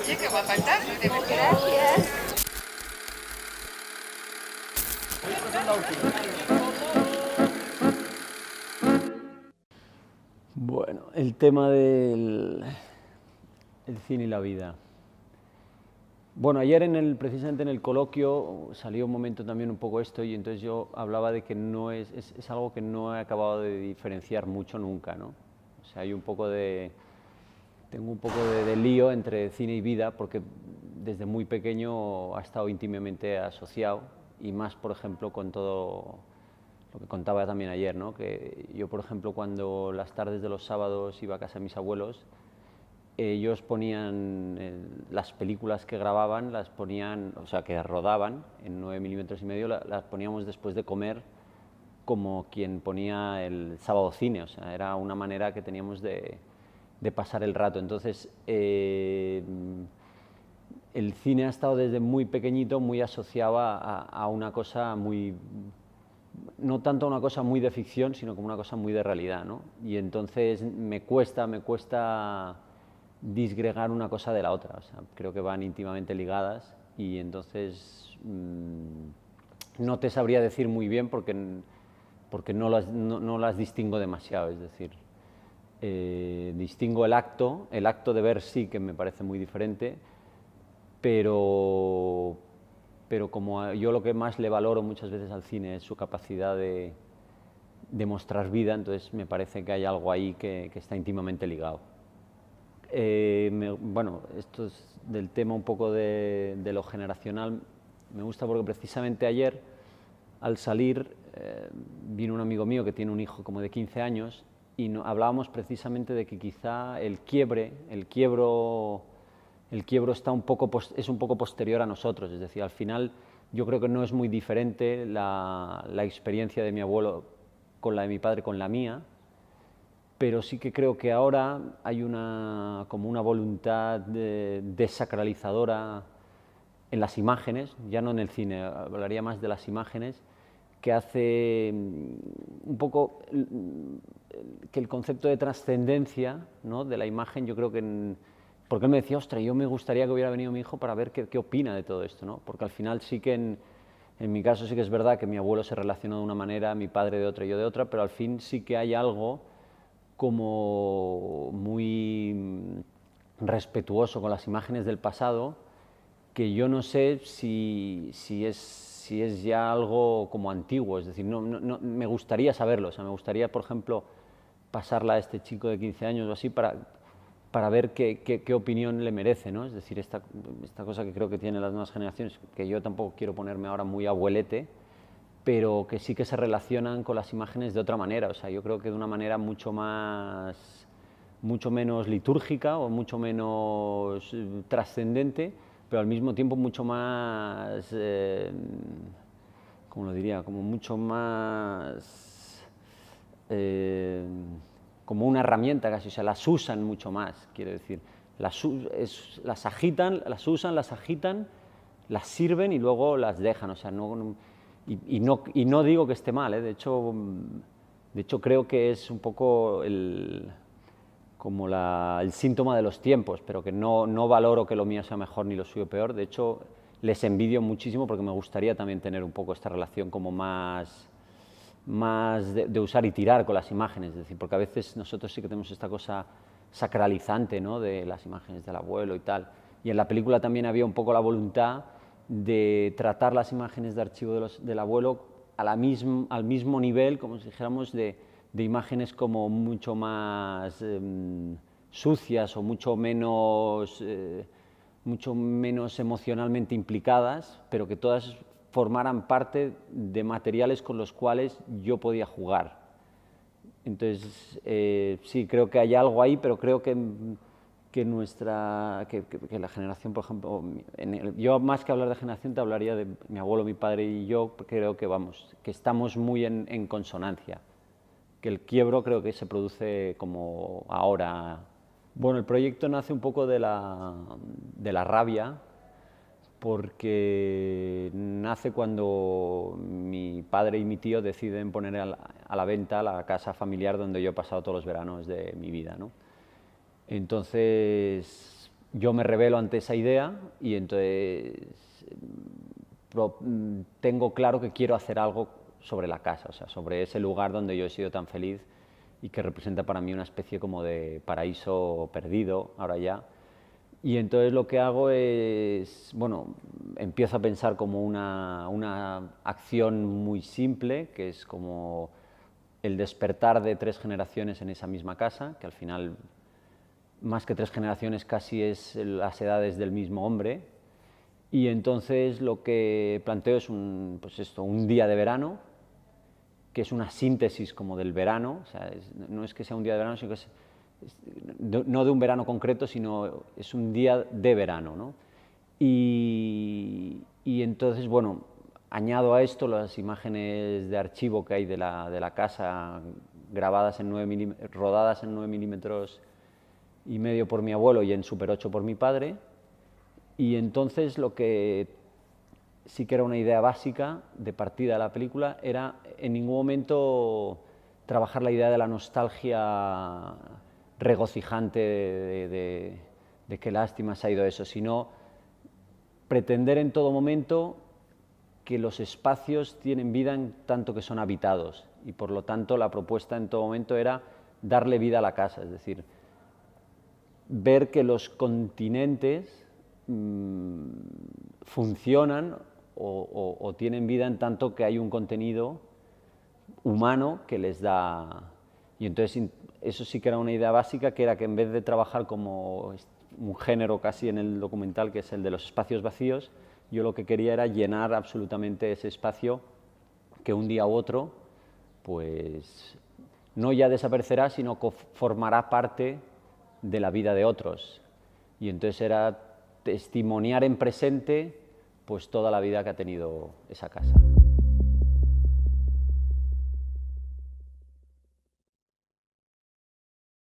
Oye, qué guapa estás, de verdad. Gracias. Bueno, el tema del el cine y la vida. Bueno, ayer precisamente en el coloquio salió un momento también un poco esto y entonces yo hablaba de que no es algo que no he acabado de diferenciar mucho nunca, ¿no? O sea, tengo un poco de lío entre cine y vida porque desde muy pequeño ha estado íntimamente asociado y más, por ejemplo, con todo lo que contaba también ayer, ¿no? Que yo, por ejemplo, cuando las tardes de los sábados iba a casa de mis abuelos, ellos ponían las películas que grababan, las ponían, o sea, que rodaban en 9 milímetros y medio, las poníamos después de comer como quien ponía el sábado cine, o sea, era una manera que teníamos de pasar el rato. Entonces, el cine ha estado desde muy pequeñito muy asociado a una cosa muy, no tanto a una cosa muy de ficción, sino como una cosa muy de realidad, ¿no? Y entonces me cuesta disgregar una cosa de la otra, o sea, creo que van íntimamente ligadas y entonces no te sabría decir muy bien porque no las distingo demasiado, es decir, distingo el acto de ver sí que me parece muy diferente, pero, pero como yo lo que más le valoro muchas veces al cine es su capacidad de mostrar vida, entonces me parece que hay algo ahí que está íntimamente ligado. Bueno, esto es del tema un poco de lo generacional, me gusta porque precisamente ayer al salir vino un amigo mío que tiene un hijo como de 15 años y hablábamos precisamente de que quizá el quiebro está es un poco posterior a nosotros, es decir, al final yo creo que no es muy diferente la experiencia de mi abuelo con la de mi padre con la mía, pero sí que creo que ahora hay como una voluntad desacralizadora en las imágenes, ya no en el cine, hablaría más de las imágenes, que hace un poco que el concepto de trascendencia, ¿no?, de la imagen, yo creo que... porque él me decía, ostras, yo me gustaría que hubiera venido mi hijo para ver qué opina de todo esto, ¿no? Porque al final sí que en mi caso sí que es verdad que mi abuelo se relacionó de una manera, mi padre de otra y yo de otra, pero al fin sí que hay algo como muy respetuoso con las imágenes del pasado, que yo no sé si es ya algo como antiguo, es decir, me gustaría saberlo, o sea, me gustaría, por ejemplo, pasarla a este chico de 15 años o así para ver qué opinión le merece, ¿no? Es decir, esta cosa que creo que tienen las nuevas generaciones, que yo tampoco quiero ponerme ahora muy abuelete, pero que sí que se relacionan con las imágenes de otra manera, o sea, yo creo que de una manera mucho menos litúrgica o mucho menos trascendente, pero al mismo tiempo mucho más, ¿cómo lo diría? Como mucho más, como una herramienta casi, o sea, las usan mucho más, quiero decir, las agitan, las usan, las agitan, las sirven y luego las dejan, o sea, y no digo que esté mal, de hecho creo que es un poco como el síntoma de los tiempos, pero que no valoro que lo mío sea mejor ni lo suyo peor. De hecho, les envidio muchísimo porque me gustaría también tener un poco esta relación como más de usar y tirar con las imágenes, es decir, porque a veces nosotros sí que tenemos esta cosa sacralizante, ¿no?, de las imágenes del abuelo y tal. Y en la película también había un poco la voluntad de tratar las imágenes de archivo del abuelo al mismo nivel, como si dijéramos, de imágenes como mucho más sucias o mucho menos emocionalmente implicadas, pero que todas formaran parte de materiales con los cuales yo podía jugar. Entonces, sí, creo que hay algo ahí, pero creo que la generación, por ejemplo, yo más que hablar de generación te hablaría de mi abuelo, mi padre y yo, creo que que estamos muy en consonancia, que el quiebro creo que se produce como ahora. Bueno, el proyecto nace un poco de la rabia, porque nace cuando mi padre y mi tío deciden poner a la venta la casa familiar donde yo he pasado todos los veranos de mi vida, ¿no? Entonces, yo me rebelo ante esa idea y entonces tengo claro que quiero hacer algo sobre la casa, o sea, sobre ese lugar donde yo he sido tan feliz y que representa para mí una especie como de paraíso perdido, ahora ya. Y entonces lo que hago es, bueno, empiezo a pensar como una acción muy simple, que es como el despertar de 3 generaciones en esa misma casa, que al final, más que 3 generaciones, casi es las edades del mismo hombre. Y entonces lo que planteo es un día de verano, que es una síntesis como del verano, o sea, no es que sea un día de verano, sino que no de un verano concreto, sino es un día de verano, ¿no? Y entonces, bueno, añado a esto las imágenes de archivo que hay de la casa, grabadas en rodadas en 9 milímetros y medio por mi abuelo y en Super 8 por mi padre, y entonces lo que sí que era una idea básica de partida de la película era en ningún momento trabajar la idea de la nostalgia regocijante de qué lástima se ha ido eso, sino pretender en todo momento que los espacios tienen vida en tanto que son habitados, y por lo tanto la propuesta en todo momento era darle vida a la casa, es decir, ver que los continentes funcionan o tienen vida en tanto que hay un contenido humano que les da. Y entonces eso sí que era una idea básica, que era que en vez de trabajar como un género casi en el documental, que es el de los espacios vacíos, yo lo que quería era llenar absolutamente ese espacio que un día u otro, pues no ya desaparecerá, sino que formará parte de la vida de otros. Y entonces era testimoniar en presente pues toda la vida que ha tenido esa casa.